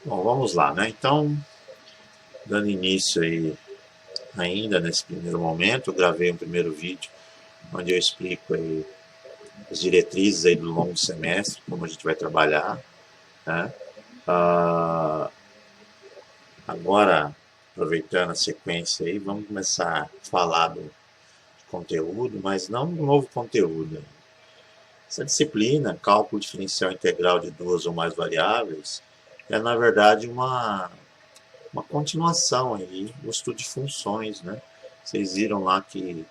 Bom, vamos lá, né? Então, dando início aí, ainda nesse primeiro momento, eu gravei um primeiro vídeo onde eu explico aí as diretrizes aí do longo semestre, como a gente vai trabalhar, né? Ah, agora, aproveitando a sequência aí, vamos começar a falar do conteúdo, mas não do novo conteúdo. Essa disciplina, cálculo diferencial integral de duas ou mais variáveis, é na verdade uma continuação aí do estudo de funções, né? Vocês viram lá que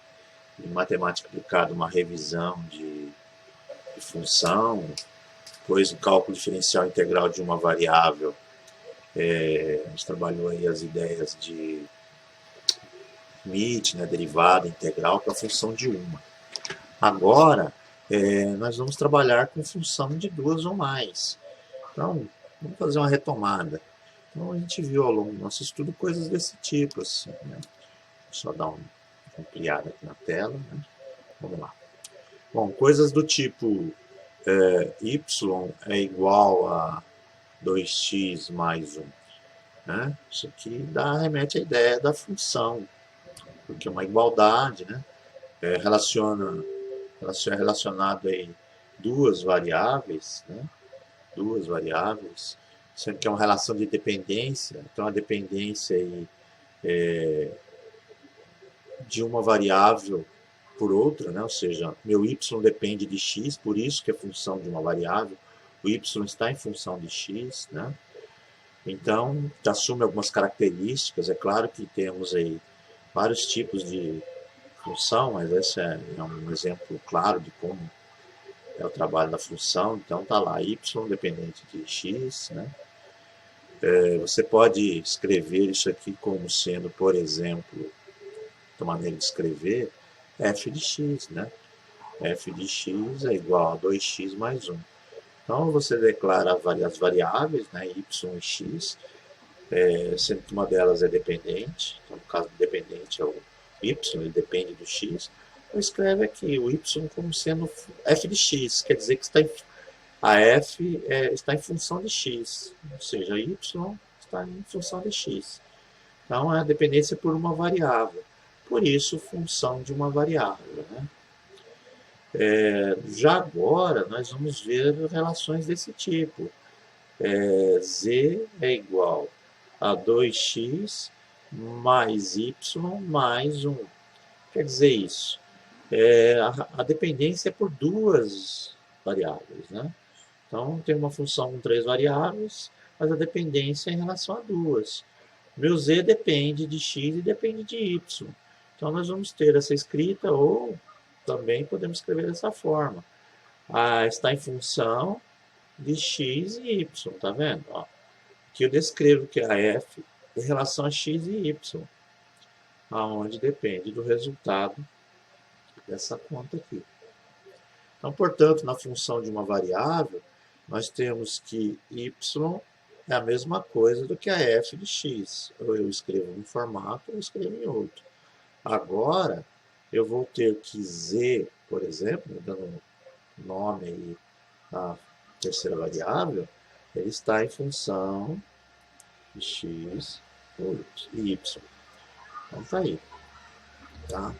em matemática aplicada uma revisão de função, depois o cálculo diferencial integral de uma variável, a gente trabalhou aí as ideias de limite, né, derivada, integral para a função de uma. Agora, nós vamos trabalhar com função de duas ou mais. Então, vamos fazer uma retomada. Então, a gente viu ao longo do nosso estudo coisas desse tipo, assim, né? Só dar uma ampliada aqui na tela, né? Vamos lá. Bom, coisas do tipo y é igual a 2x mais 1. Né? Isso aqui remete à ideia da função, porque é uma igualdade, né? É relacionado aí duas variáveis, né? Duas variáveis, sendo que é uma relação de dependência, então a dependência aí de uma variável por outra, né? Ou seja, meu y depende de x, por isso que é função de uma variável, o y está em função de x, né? Então, assume algumas características, é claro que temos aí vários tipos de função, mas esse é um exemplo claro de como é o trabalho da função, então tá lá, y dependente de x, né? Você pode escrever isso aqui como sendo, por exemplo, de maneira de escrever, f de x, né? F de x é igual a 2x mais 1. Então você declara as variáveis, né, y e x, sendo que uma delas é dependente, então no caso do dependente é o y, ele depende do x, então escreve aqui o y como sendo f de x, quer dizer que a f está em função de x, ou seja, y está em função de x. Então é a dependência por uma variável, por isso função de uma variável, né? Já agora, nós vamos ver relações desse tipo. Z é igual a 2x mais y mais 1. Quer dizer isso? A dependência é por duas variáveis, né? Então, tem uma função com três variáveis, mas a dependência é em relação a duas. Meu z depende de x e depende de y. Então, nós vamos ter essa escrita, ou também podemos escrever dessa forma. Está em função de x e y, tá vendo? Ó, aqui eu descrevo que a f em relação a x e y, aonde depende do resultado dessa conta aqui. Então, portanto, na função de uma variável, nós temos que y é a mesma coisa do que a f de x. Ou eu escrevo em um formato ou eu escrevo em outro. Agora, eu vou ter que z, por exemplo, dando nome aí à terceira variável, ele está em função de x e y. Então tá aí, tá?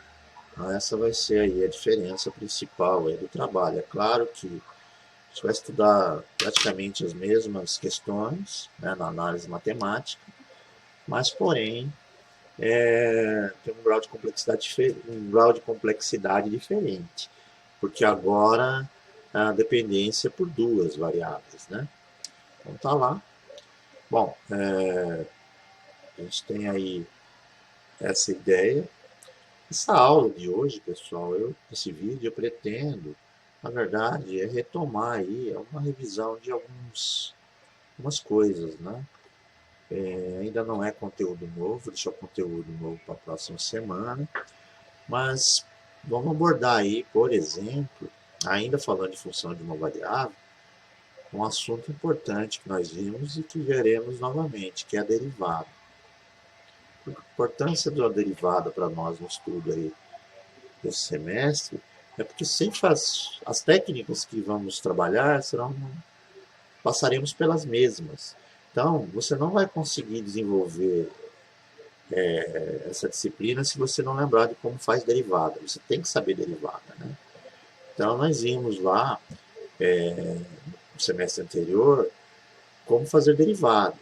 Então essa vai ser aí a diferença principal aí do trabalho. É claro que a gente vai estudar praticamente as mesmas questões, né, na análise matemática, mas porém tem um grau de complexidade diferente, porque agora a dependência é por duas variáveis, né? Então tá lá. Bom, a gente tem aí essa ideia. Essa aula de hoje, pessoal, esse vídeo eu pretendo, na verdade, é retomar aí, é uma revisão de algumas coisas, né? Ainda não é conteúdo novo, vou deixar o conteúdo novo para a próxima semana, mas vamos abordar aí, por exemplo, ainda falando de função de uma variável, um assunto importante que nós vimos e que veremos novamente, que é a derivada. A importância da derivada para nós no estudo aí desse semestre é porque sempre as técnicas que vamos trabalhar passaremos pelas mesmas. Então, você não vai conseguir desenvolver essa disciplina se você não lembrar de como faz derivada. Você tem que saber derivada, né? Então, nós vimos lá, no semestre anterior, como fazer derivada,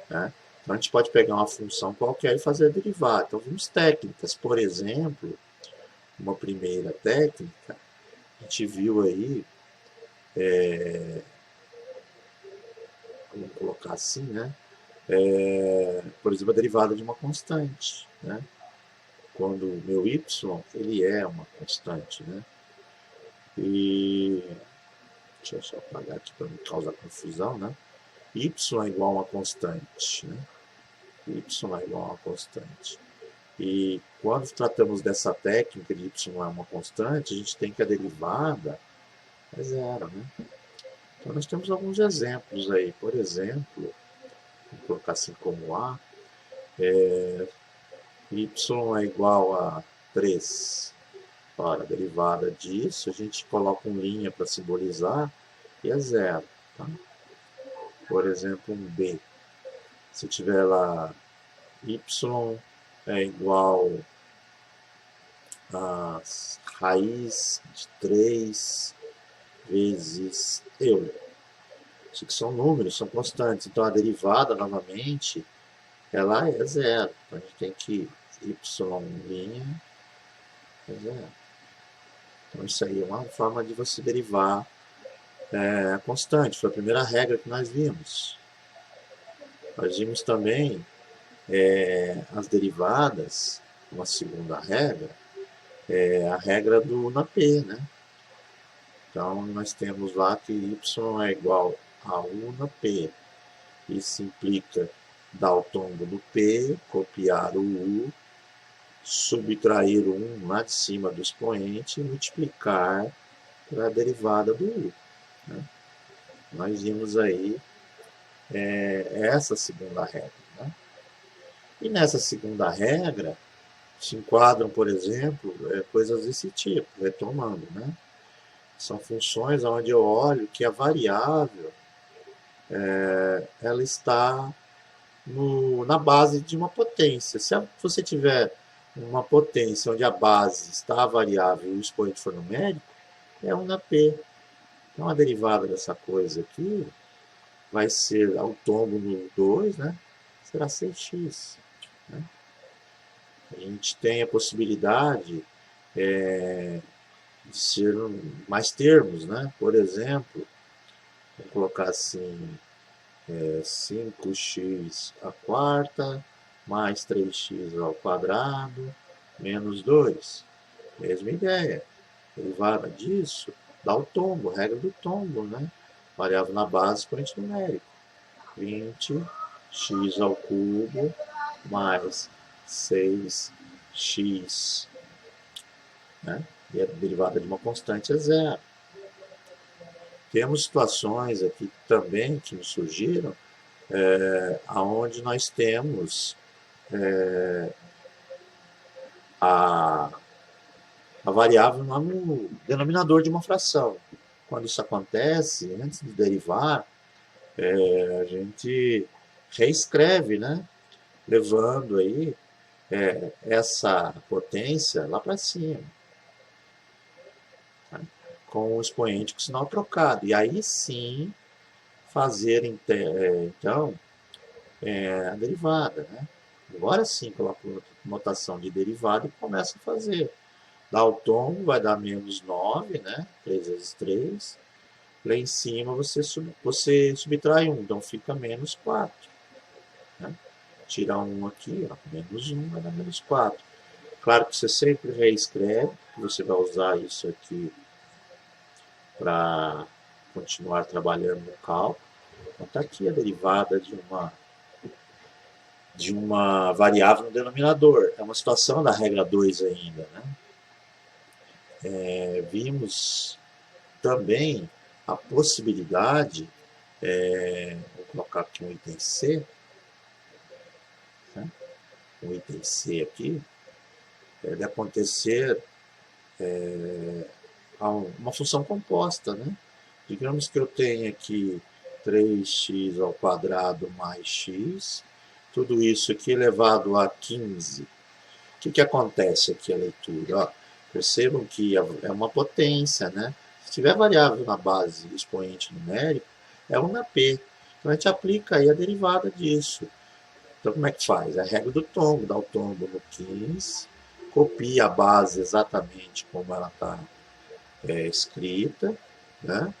né? Então, a gente pode pegar uma função qualquer e fazer a derivada. Então, vimos técnicas. Por exemplo, uma primeira técnica, a gente viu aí, vamos colocar assim, né? Por exemplo, a derivada de uma constante, né? Quando o meu y, ele é uma constante, né? E deixa eu só apagar aqui para não causar confusão, né? Y é igual a uma constante, né? Y é igual a uma constante. E quando tratamos dessa técnica de y é uma constante, a gente tem que a derivada é zero, né? Então nós temos alguns exemplos aí. Por exemplo, vou colocar assim como A, y é igual a 3. Ora, a derivada disso, a gente coloca um linha para simbolizar e é zero. Tá? Por exemplo, um B. Se tiver lá y é igual a raiz de 3 vezes eu. Isso que são números, são constantes. Então a derivada, novamente, ela é zero. Então a gente tem que y' é zero. Então isso aí é uma forma de você derivar a constante. Foi a primeira regra que nós vimos. Nós vimos também as derivadas, uma segunda regra, é a regra do NAP, né? Então, nós temos lá que y é igual a 1 na p. Isso implica dar o tombo do p, copiar o u, subtrair o 1 lá de cima do expoente e multiplicar a derivada do u. Né? Nós vimos aí essa segunda regra. Né? E nessa segunda regra, se enquadram, por exemplo, coisas desse tipo, retomando, né? São funções onde eu olho que a variável ela está na base de uma potência. Se você tiver uma potência onde a base está a variável e o expoente for numérico, é 1 na P. Então a derivada dessa coisa aqui vai ser ao tombo no 2, né? Será 6x. Né? A gente tem a possibilidade de ser mais termos, né? Por exemplo, vou colocar assim, 5x à quarta, mais 3x ao quadrado, menos 2. Mesma ideia. Derivada disso, dá o tombo, regra do tombo, né? Variável na base, expoente numérico. 20x ao cubo, mais 6x. Né? E a derivada de uma constante é zero. Temos situações aqui também que nos surgiram, onde nós temos a variável lá no denominador de uma fração. Quando isso acontece, antes de derivar, a gente reescreve, né? Levando aí essa potência lá para cima, tá? Com o expoente com sinal trocado. E aí sim fazer então a derivada, né? Agora sim coloco notação de derivada e começo a fazer. Dá o tombo, vai dar menos 9, né? 3 vezes 3. Lá em cima você subtrai 1, então fica menos 4. Né? Tirar 1 aqui, ó, menos 1 vai dar menos 4. Claro que você sempre reescreve, você vai usar isso aqui para continuar trabalhando no cálculo. Então está aqui a derivada de uma variável no denominador. É uma situação da regra 2 ainda. Né? Vimos também a possibilidade, vou colocar aqui um item C, né? Um item C aqui, de acontecer uma função composta. Né? Digamos que eu tenho aqui 3x² mais x, tudo isso aqui elevado a 15. O que acontece aqui a leitura? Ó, percebam que é uma potência, né? Se tiver variável na base expoente numérico, é 1 na p. Então a gente aplica aí a derivada disso. Então como é que faz? É a regra do tombo, dá o tombo no 15, copia a base exatamente como ela está escrita, né?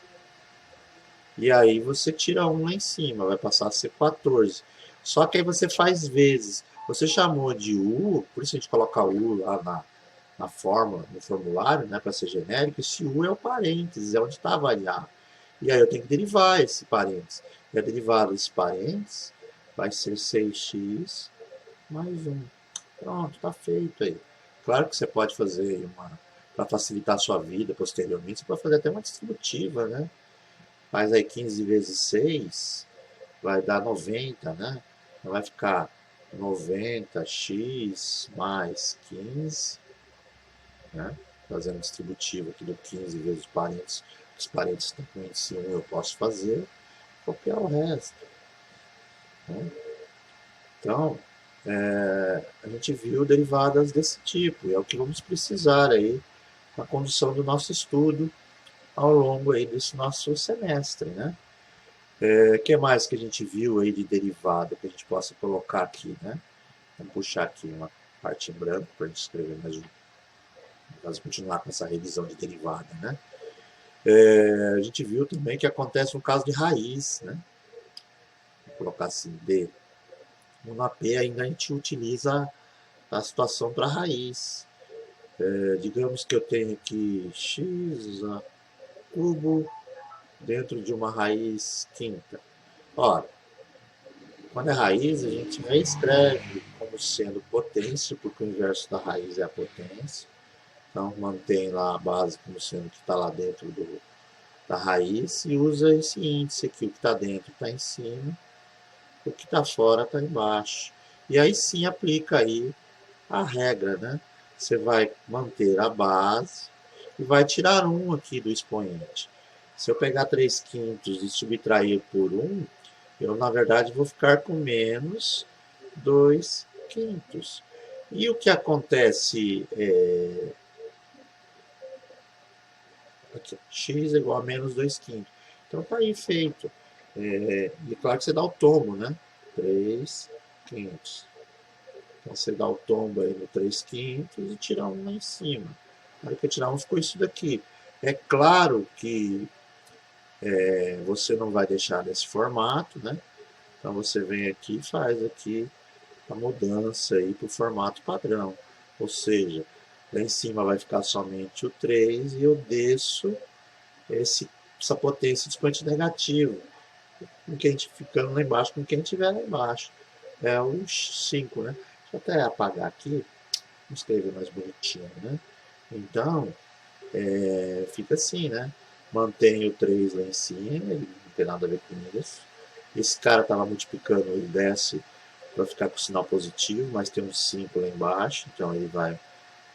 E aí você tira 1 lá em cima, vai passar a ser 14. Só que aí você faz vezes. Você chamou de U, por isso a gente coloca U lá na fórmula, no formulário, né, para ser genérico. Esse U é o parênteses, é onde está a variável. E aí eu tenho que derivar esse parênteses. E a derivada desse parênteses vai ser 6x mais 1. Pronto, está feito aí. Claro que você pode fazer para facilitar a sua vida posteriormente, você pode fazer até uma distributiva, né? Mas aí 15 vezes 6 vai dar 90, né? Então vai ficar 90x mais 15, né? Fazendo distributivo aqui do 15 vezes os parênteses estão com índice 1, eu posso fazer, copiar o resto, né? Então, a gente viu derivadas desse tipo, e é o que vamos precisar aí na condução do nosso estudo ao longo aí desse nosso semestre, né? O que mais que a gente viu aí de derivada que a gente possa colocar aqui, né? Vamos puxar aqui uma parte em branco para a gente escrever mais um. Vamos continuar com essa revisão de derivada, né? A gente viu também que acontece no caso de raiz, né? Vou colocar assim, D. No AP ainda a gente utiliza a situação para raiz. Digamos que eu tenho aqui x cubo dentro de uma raiz quinta. Ora, quando é raiz, a gente reescreve como sendo potência, porque o inverso da raiz é a potência. Então, mantém lá a base como sendo que está lá dentro da raiz e usa esse índice aqui. O que está dentro está em cima, o que está fora está embaixo. E aí sim aplica aí a regra, né? Você vai manter a base e vai tirar 1 aqui do expoente. Se eu pegar 3/5 e subtrair por 1, eu, na verdade, vou ficar com menos 2/5. E o que acontece aqui, x é igual a menos 2/5. Então está aí feito. E claro que você dá o tombo, né? 3/5. Então você dá o tombo aí no 3/5 e tira 1 lá em cima. Na hora que eu tirar 1 ficou isso daqui. É claro que você não vai deixar nesse formato, né? Então você vem aqui e faz aqui a mudança aí para o formato padrão. Ou seja, lá em cima vai ficar somente o 3 e eu desço essa potência de expoente negativo, com quem ficando lá embaixo, com quem estiver lá embaixo. É o 5, né? Deixa eu até apagar aqui, vou escrever mais bonitinho, né? Então, fica assim, né? Mantém o 3 lá em cima, ele não tem nada a ver com isso. Esse cara estava multiplicando, ele desce para ficar com o sinal positivo, mas tem um 5 lá embaixo, então ele vai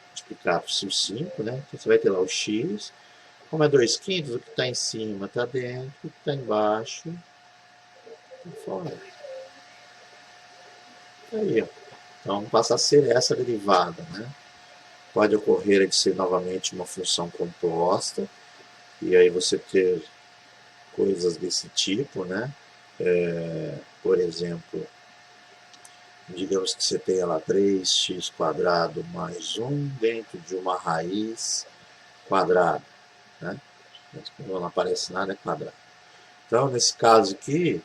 multiplicar por 5, né? Então você vai ter lá o x. Como é 2/5, o que está em cima está dentro, o que está embaixo está fora. Aí, ó. Então passa a ser essa derivada, né? Pode ocorrer de ser novamente uma função composta, e aí você ter coisas desse tipo, né? Por exemplo, digamos que você tenha lá 3x² mais 1 dentro de uma raiz quadrada, né? Quando não aparece nada, é quadrado. Então, nesse caso aqui,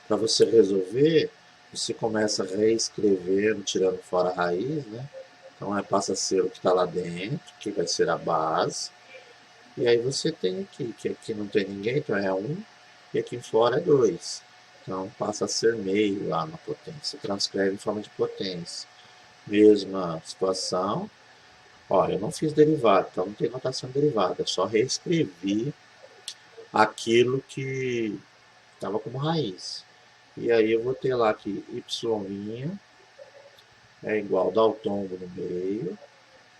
para você resolver, você começa reescrevendo, tirando fora a raiz, né? Então, passa a ser o que está lá dentro, que vai ser a base. E aí você tem aqui, que aqui não tem ninguém, então é 1, e aqui fora é 2. Então, passa a ser meio lá na potência. Transcreve em forma de potência. Mesma situação. Olha, eu não fiz derivada, então não tem notação de derivada. Eu só reescrevi aquilo que estava como raiz. E aí eu vou ter lá que y' é igual, dá o tombo no meio,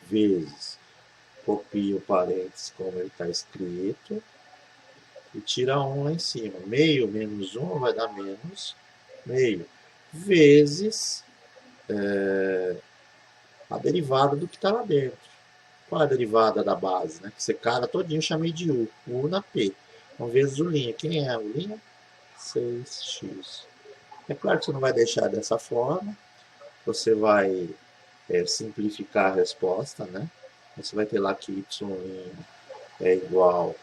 vezes, copio o parênteses como ele está escrito, e tira 1 lá em cima. Meio menos 1 vai dar menos meio, vezes a derivada do que está lá dentro. Qual é a derivada da base? Né? Que esse cara todinho eu chamei de U. U na P. Então, vezes o linha. Quem é o linha? 6x. É claro que você não vai deixar dessa forma. Você vai simplificar a resposta, né? Você vai ter lá que y' é igual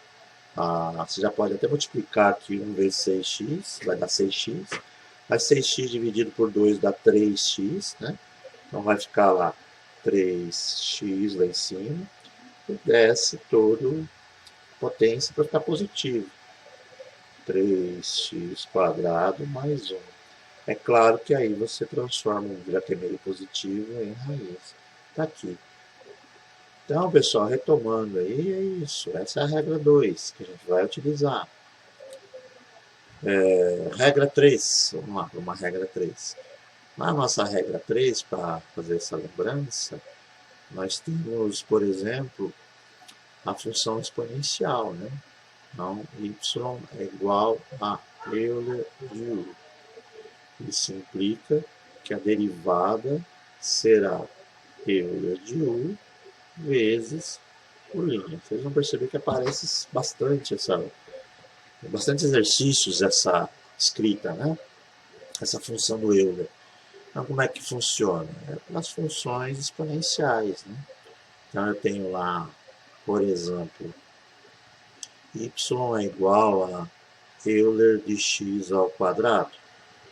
a... Você já pode até multiplicar aqui 1 vezes 6x, vai dar 6x. Mas 6x dividido por 2 dá 3x, né? Então vai ficar lá 3x lá em cima. E desce todo potência para ficar positivo. 3x² mais 1. É claro que aí você transforma um vira-meio positivo em raiz. Está aqui. Então, pessoal, retomando aí, é isso. Essa é a regra 2 que a gente vai utilizar. Regra 3. Vamos lá, uma regra 3. Na nossa regra 3, para fazer essa lembrança, nós temos, por exemplo, a função exponencial, né? Então, y é igual a Euler de U. Isso implica que a derivada será Euler de U vezes o linha. Vocês vão perceber que aparece bastante exercícios essa escrita, né? Essa função do Euler. Então, como é que funciona? É nas funções exponenciais, né? Então, eu tenho lá, por exemplo, y é igual a Euler de x ao quadrado.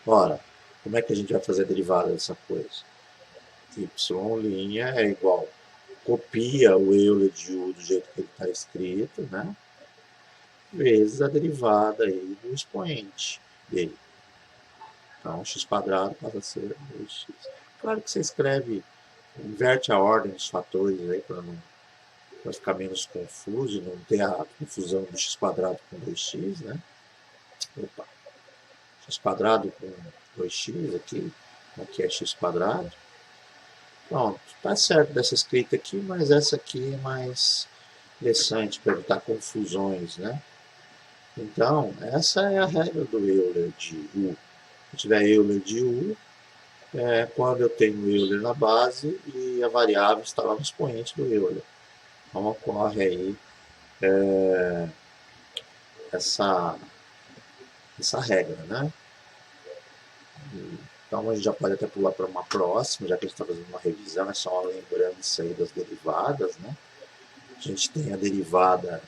Ora, como é que a gente vai fazer a derivada dessa coisa? Y' é igual, copia o Euler de U do jeito que ele está escrito, né? Vezes a derivada aí do expoente dele. Então, x² passa a ser 2x. Claro que você escreve, inverte a ordem dos fatores aí para ficar menos confuso, não ter a confusão do x² com 2x, né? Opa, x² com 2x aqui é x². Pronto, tá certo dessa escrita aqui, mas essa aqui é mais interessante para evitar confusões, né? Então, essa é a regra do Euler de U. Se tiver Euler de U, quando eu tenho Euler na base e a variável está lá no expoente do Euler. Então, ocorre aí essa regra, né? Então, a gente já pode até pular para uma próxima, já que a gente está fazendo uma revisão, é só uma lembrança aí das derivadas, né? A gente tem a derivada,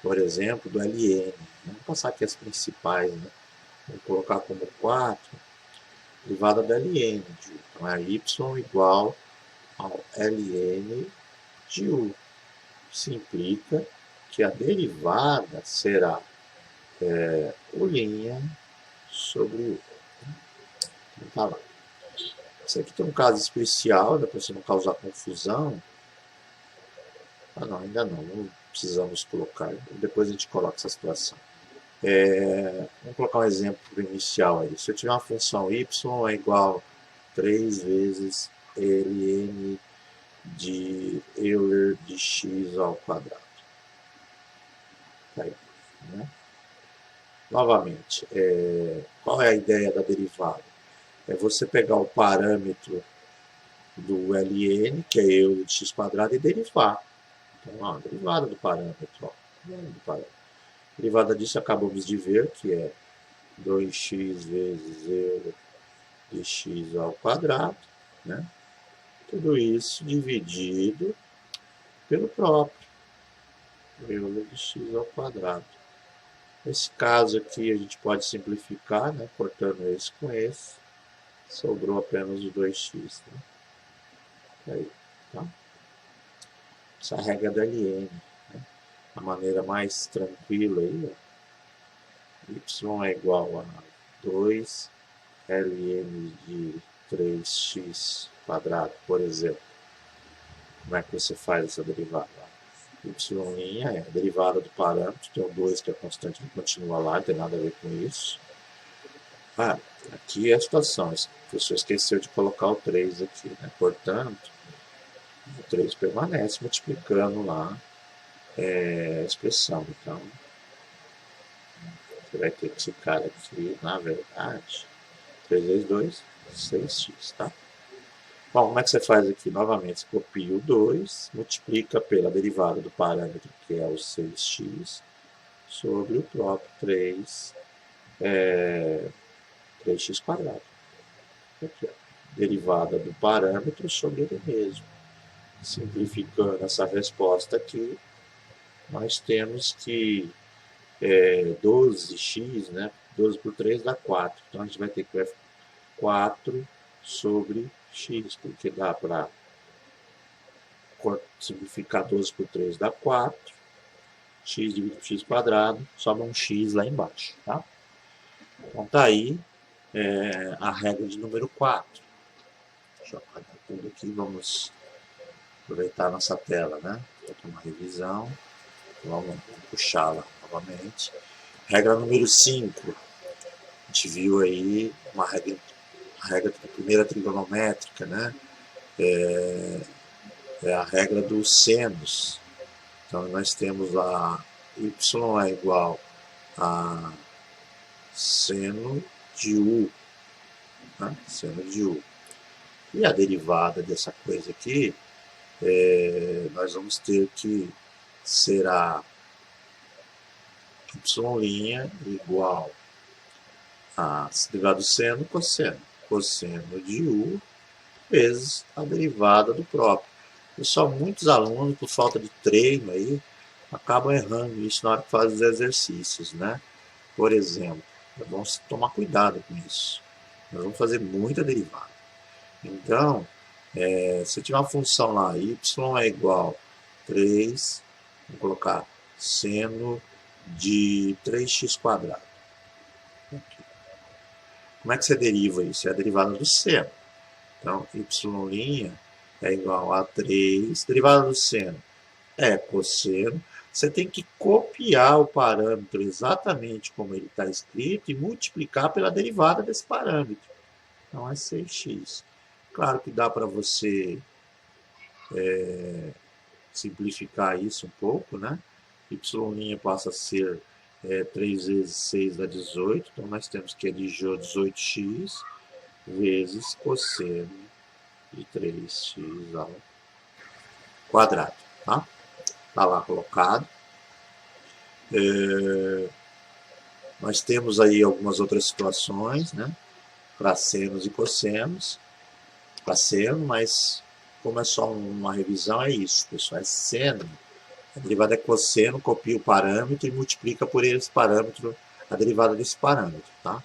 por exemplo, do ln. Vamos passar aqui as principais, né? Vamos colocar como 4, derivada do ln de U. Então, é y igual ao ln de U. Isso implica que a derivada será o linha sobre U. Então, tá lá. Isso aqui tem um caso especial, para você não causar confusão. Ah, não, ainda não precisamos colocar. Depois a gente coloca essa situação. Vamos colocar um exemplo inicial aí. Se eu tiver uma função y é igual a 3 vezes ln de Euler de x ao quadrado. Tá aí, né? Novamente, qual é a ideia da derivada? É você pegar o parâmetro do ln, que é Euler de x², e derivar. Então, a derivada do parâmetro. A derivada disso acabamos de ver, que é 2x vezes Euler de x ao quadrado, né? Tudo isso dividido pelo próprio Euler de x ao quadrado. Nesse caso aqui a gente pode simplificar, né? Cortando esse com esse, sobrou apenas o 2x. Né? Aí, tá? Essa é a regra do ln. Né? A maneira mais tranquila aí, ó. Y é igual a 2 ln de 3x², por exemplo. Como é que você faz essa derivada? Y' é a derivada do parâmetro, tem o 2 que é constante, que continua lá, não tem nada a ver com isso. Aqui é a situação, a pessoa esqueceu de colocar o 3 aqui, né? Portanto, o 3 permanece multiplicando lá a expressão. Então, Você vai ter que esse cara aqui, na verdade, 3 vezes 2, 6x, tá? Bom, como é que você faz aqui? Novamente, você copia o 2, multiplica pela derivada do parâmetro, que é o 6x, sobre o próprio 3x quadrado. Aqui, ó. Derivada do parâmetro sobre ele mesmo. Simplificando essa resposta aqui, nós temos que 12x, né? 12 por 3 dá 4. Então a gente vai ter que 4 sobre x, porque dá para simplificar 12 por 3 dá 4. X dividido por x quadrado, sobra um x lá embaixo. Tá? Então tá aí a regra de número 4. Deixa eu apagar tudo aqui, vamos aproveitar a nossa tela, né? Vou ter uma revisão, vamos puxá-la novamente. Regra número 5. A gente viu aí uma regra da primeira trigonométrica, né? É a regra dos senos. Então nós temos a y é igual a seno de u, né? Seno de u. E a derivada dessa coisa aqui, nós vamos ter que será y' igual a derivada do seno, cosseno. Cosseno de u vezes a derivada do próprio. Pessoal, muitos alunos, por falta de treino aí, acabam errando isso na hora que fazem os exercícios, né? Por exemplo, vamos tomar cuidado com isso. Nós vamos fazer muita derivada. Então, se tiver uma função lá, y é igual a 3, vamos colocar seno de 3x quadrado. Aqui. Como é que você deriva isso? É a derivada do seno. Então, y' é igual a 3, derivada do seno é cosseno. Você tem que copiar o parâmetro exatamente como ele está escrito e multiplicar pela derivada desse parâmetro. Então, é 6x. Claro que dá para você simplificar isso um pouco, né? Y' passa a ser 3 vezes 6 dá 18. Então, nós temos que é de 18x vezes cosseno de 3x ao quadrado. Tá? Tá lá colocado. Nós temos aí algumas outras situações, né? Para senos e cossenos. Para seno, mas como é só uma revisão, é isso, pessoal. É seno. A derivada é cosseno, copia o parâmetro e multiplica por esse parâmetro, a derivada desse parâmetro. Tá?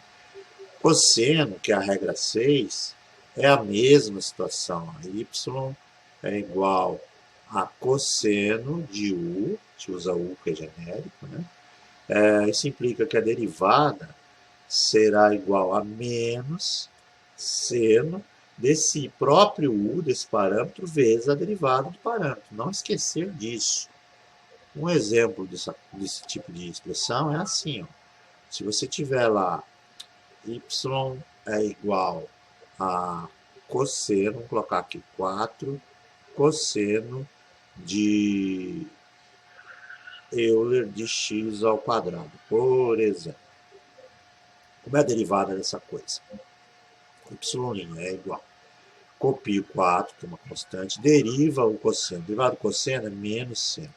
Cosseno, que é a regra 6, é a mesma situação. A y é igual a cosseno de u, a gente usa u que é genérico, né? Isso implica que a derivada será igual a menos seno desse próprio u, desse parâmetro, vezes a derivada do parâmetro. Não esquecer disso. Um exemplo desse tipo de expressão é assim, ó. Se você tiver lá y é igual a cosseno, vamos colocar aqui 4 cosseno de Euler de x ao quadrado, por exemplo. Como é a derivada dessa coisa? Y' é igual. Copio 4, que é uma constante, deriva o cosseno. Derivada do cosseno é menos seno.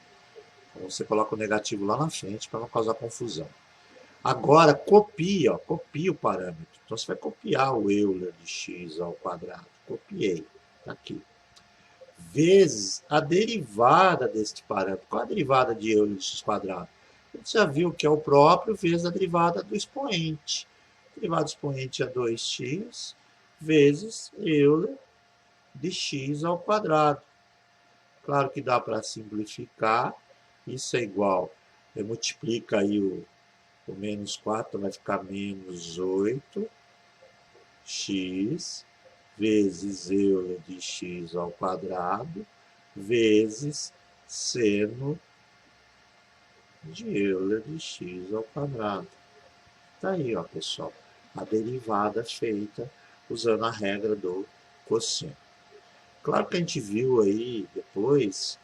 Então você coloca o negativo lá na frente para não causar confusão. Agora copia o parâmetro. Então você vai copiar o Euler de x ao quadrado. Copiei. Está aqui. Vezes a derivada deste parâmetro. Qual é a derivada de Euler de x quadrado? Você já viu que é o próprio vezes a derivada do expoente. A derivada do expoente é 2x vezes Euler de x ao quadrado. Claro que dá para simplificar. Isso é igual. Multiplica aí o menos 4, vai ficar menos 8x vezes Euler de x ao quadrado vezes seno de Euler de x ao quadrado. Tá aí, ó, pessoal, a derivada feita usando a regra do cosseno. Claro que a gente viu aí depois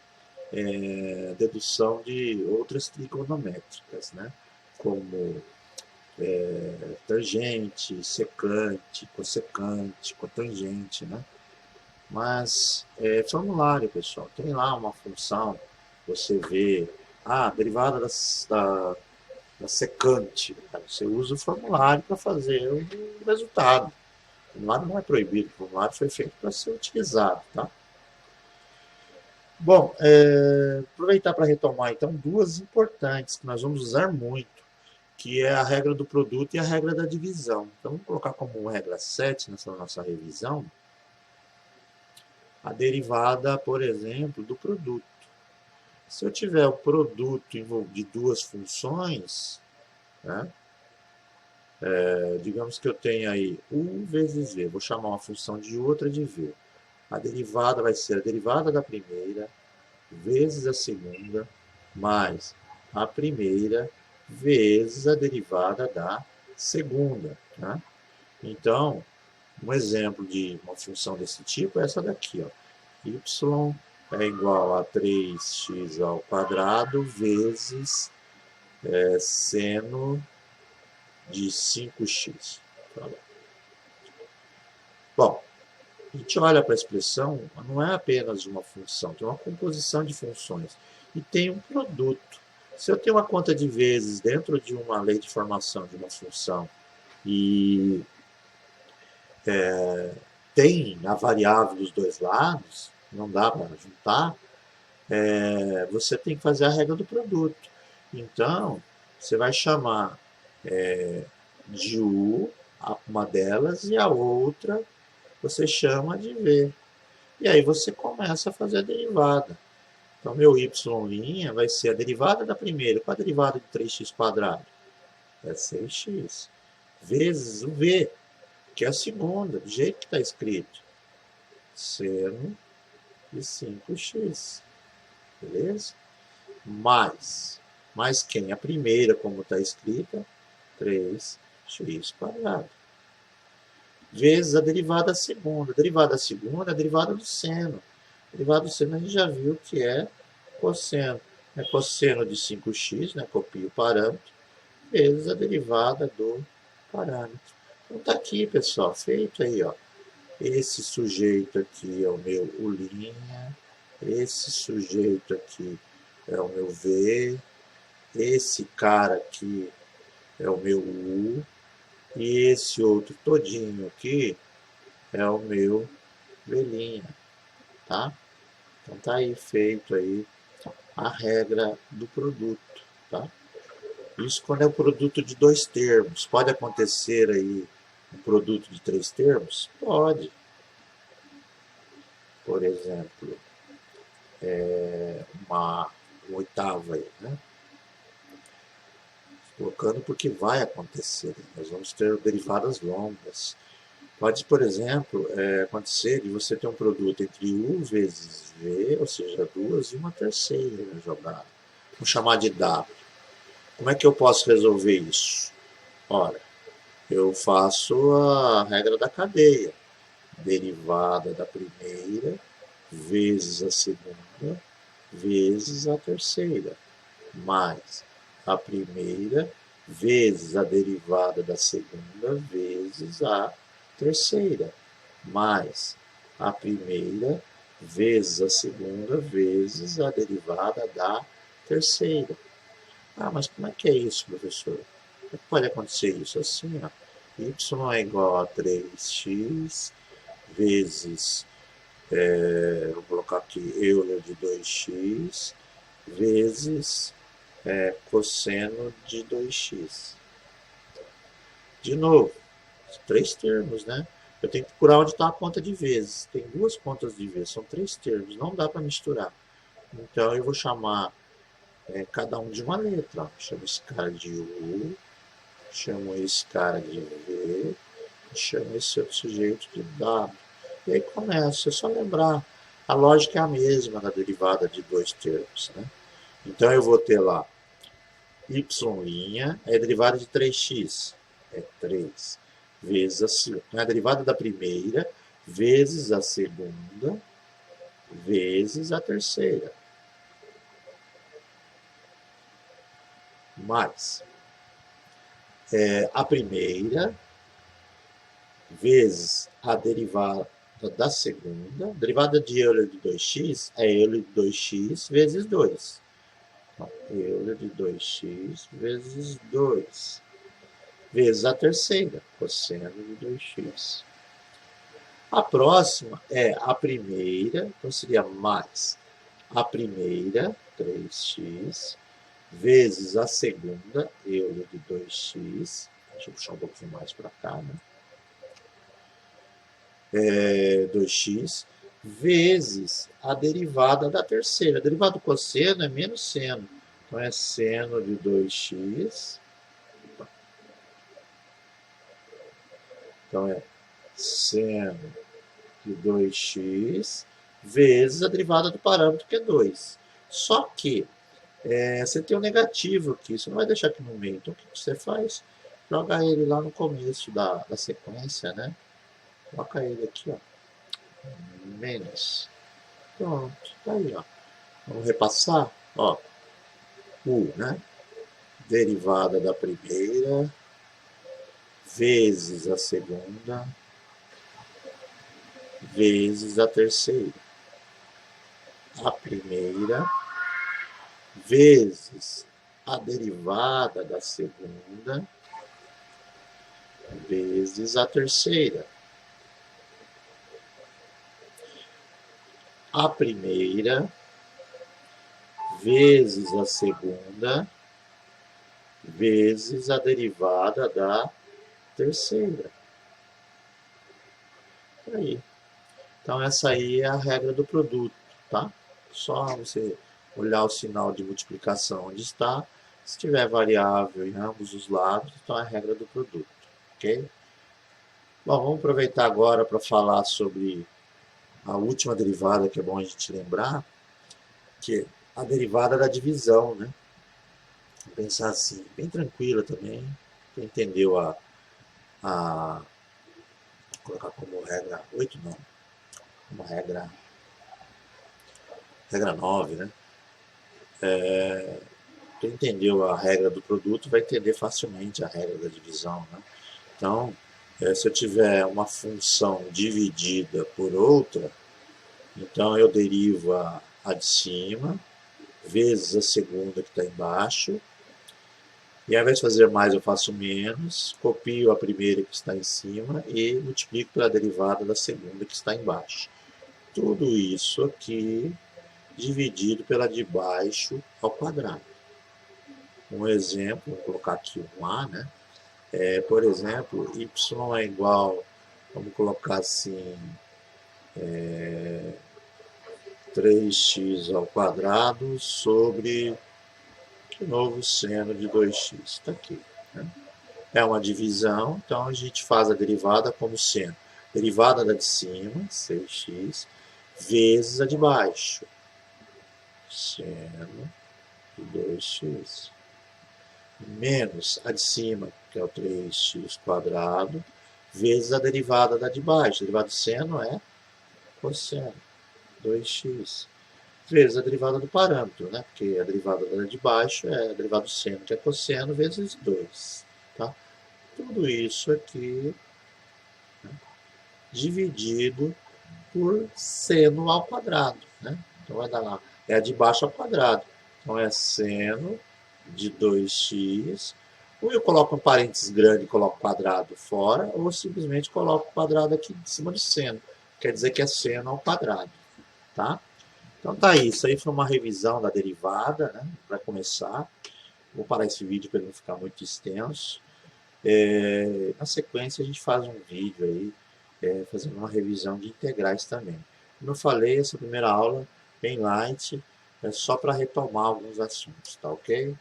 dedução de outras trigonométricas, né? Como tangente, secante, cossecante, cotangente, né? Mas é formulário, pessoal. Tem lá uma função, você vê, derivada da secante. Aí você usa o formulário para fazer o resultado. O formulário não é proibido, o formulário foi feito para ser utilizado, tá? Bom, aproveitar para retomar então duas importantes que nós vamos usar muito, que é a regra do produto e a regra da divisão. Então, vamos colocar como regra 7 nessa nossa revisão a derivada, por exemplo, do produto. Se eu tiver o produto de duas funções, né, digamos que eu tenho aí u vezes v, vou chamar uma função de outra de v. A derivada vai ser a derivada da primeira vezes a segunda, mais a primeira vezes a derivada da segunda. Né? Então, um exemplo de uma função desse tipo é essa daqui. Ó. Y é igual a 3x ao quadrado vezes seno de 5x. Bom, a gente olha para a expressão, não é apenas uma função, tem uma composição de funções. E tem um produto. Se eu tenho uma conta de vezes dentro de uma lei de formação de uma função e tem a variável dos dois lados, não dá para juntar, você tem que fazer a regra do produto. Então, você vai chamar de U uma delas e a outra você chama de V. E aí você começa a fazer a derivada. Então, meu y' vai ser a derivada da primeira. Qual a derivada de 3x quadrado? É 6x. Vezes o v, que é a segunda, do jeito que está escrito. Seno de 5x. Beleza? Mais quem? A primeira, como está escrita, 3x quadrado. Vezes a derivada segunda. A derivada segunda é a derivada do seno. A derivada do seno a gente já viu que é cosseno. É cosseno de 5x, né? Copia o parâmetro, vezes a derivada do parâmetro. Então tá aqui, pessoal, feito aí, ó. Esse sujeito aqui é o meu U', esse sujeito aqui é o meu V, esse cara aqui é o meu U, e esse outro todinho aqui é o meu V', tá? Então tá aí feito aí a regra do produto, tá? Isso quando é um produto de dois termos. Pode acontecer aí um produto de três termos? Pode. Por exemplo, uma oitava aí, né? Colocando porque vai acontecer. Nós vamos ter derivadas longas. Pode, por exemplo, acontecer de você ter um produto entre U vezes V, ou seja, duas, e uma terceira jogada. Vamos chamar de W. Como é que eu posso resolver isso? Ora, eu faço a regra da cadeia. Derivada da primeira vezes a segunda vezes a terceira, mais a primeira vezes a derivada da segunda vezes a terceira, mais a primeira vezes a segunda vezes a derivada da terceira. Mas como é que é isso, professor? Como é que pode acontecer isso? Assim, ó, y é igual a 3x vezes, vou colocar aqui, Euler de 2x, vezes cosseno de 2x. De novo, três termos, né? Eu tenho que procurar onde está a conta de vezes. Tem duas contas de vezes, são três termos, não dá para misturar. Então eu vou chamar cada um de uma letra. Ó. Chamo esse cara de U, chamo esse cara de V, chamo esse outro sujeito de W. E aí começa, é só lembrar. A lógica é a mesma na derivada de dois termos. Né? Então eu vou ter lá y' é a derivada de 3x, é 3, vezes a segunda. Então é a derivada da primeira, vezes a segunda, vezes a terceira. Mais a primeira vezes a derivada da segunda. A derivada de Euler de 2x é Euler de 2x vezes 2. Então, Euler de 2x vezes 2. Vezes a terceira, cosseno de 2x. A próxima é a primeira, então seria mais a primeira, 3x, vezes a segunda, Euler de 2x. Deixa eu puxar um pouquinho mais para cá, né? 2x, vezes a derivada da terceira. A derivada do cosseno é menos seno. Então, é seno de 2x. Então, é seno de 2x vezes a derivada do parâmetro, que é 2. Só que você tem um negativo aqui, você não vai deixar aqui no meio. Então, o que você faz? Joga ele lá no começo da sequência, né? Coloca ele aqui, ó. Menos. Pronto, tá aí, ó. Vamos repassar, ó. Né? Derivada da primeira vezes a segunda vezes a terceira. A primeira vezes a derivada da segunda vezes a terceira. A primeira vezes a segunda vezes a derivada da terceira. Aí. Então, essa aí é a regra do produto, tá? Só você olhar o sinal de multiplicação onde está. Se tiver variável em ambos os lados, então é a regra do produto, ok? Bom, vamos aproveitar agora para falar sobre a última derivada, que é bom a gente lembrar, que é a derivada da divisão, né? Vou pensar assim, bem tranquila também. Quem entendeu vou colocar como regra 8, não. Uma regra 9, né? Quem entendeu a regra do produto vai entender facilmente a regra da divisão, né? Então, se eu tiver uma função dividida por outra, então eu derivo a de cima, vezes a segunda que está embaixo, e ao invés de fazer mais eu faço menos, copio a primeira que está em cima e multiplico pela derivada da segunda que está embaixo. Tudo isso aqui dividido pela de baixo ao quadrado. Um exemplo, vou colocar aqui um A, né? Por exemplo, y é igual, vamos colocar assim, 3x ao quadrado sobre, de novo, seno de 2x. Está aqui, né? É uma divisão, então a gente faz a derivada como seno. Derivada da de cima, 6x, vezes a de baixo, seno de 2x. Menos a de cima, que é o 3x quadrado, vezes a derivada da de baixo. A derivada do seno é cosseno, 2x. Vezes a derivada do parâmetro, né? Porque a derivada da de baixo é a derivada do seno, que é cosseno, vezes 2. Tá? Tudo isso aqui, né, dividido por seno ao quadrado. Né? Então vai dar lá, é a de baixo ao quadrado. Então é seno de 2x. Ou eu coloco um parênteses grande e coloco quadrado fora, ou simplesmente coloco o quadrado aqui em cima do seno. Quer dizer que é seno ao quadrado. Tá? Então tá aí, isso aí foi uma revisão da derivada, né? Para começar. Vou parar esse vídeo para ele não ficar muito extenso. Na sequência a gente faz um vídeo aí, fazendo uma revisão de integrais também. Como eu falei, essa primeira aula, bem light, é só para retomar alguns assuntos, tá ok?